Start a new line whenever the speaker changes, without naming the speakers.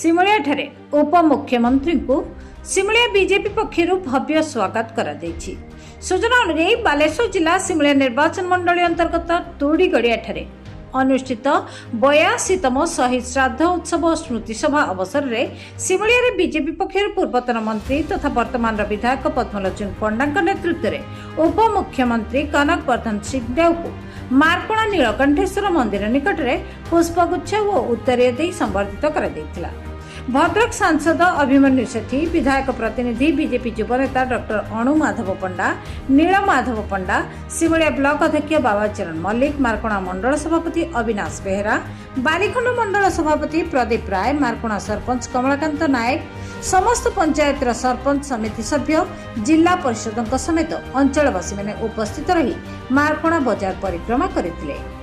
सिमुलिया ठारे उपमुख्यमंत्री को सिमुलिया बीजेपी पक्षर भव्य स्वागत करा जायछि। सूचना अनुसार बालेश्वर जिला सिमुलिया निर्वाचन मंडली अंतर्गत तोड़ीगड़िया ठारे अनुष्ठित 82तम शहीद श्राद्ध उत्सव स्मृति सभा अवसर में सिमुलिया रे बीजेपी पक्षर पूर्वतन मंत्री तथा वर्तमान विधायक पद्मलोचन पंडा नेतृत्व में उपमुख्यमंत्री कनक वर्धन सिंहदेव को मार्कोणा नीलकंठेश्वर मंदिर निकट में पुष्पगुच्छ और उत्तरीय दे संबर्धित कर भद्रक सांसद अभिमन्यु सेठी, विधायक प्रतिनिधि बीजेपी युव नेता डॉक्टर अणु माधव पंडा, नील माधव पंडा, सिमुलिया ब्लॉक अध्यक्ष बाबाचरण मल्लिक, मार्कोणा मंडल सभापति अविनाश बेहेरा, बारिखंड मंडल सभापति प्रदीप राय, मार्कोणा सरपंच कमलाकांत नायक, समस्त पंचायतर सरपंच समिति सभ्य, जिला परिषद समेत अंचलवासी मैंने उपस्थित रही मार्कोणा बजार परिक्रमा करथिले।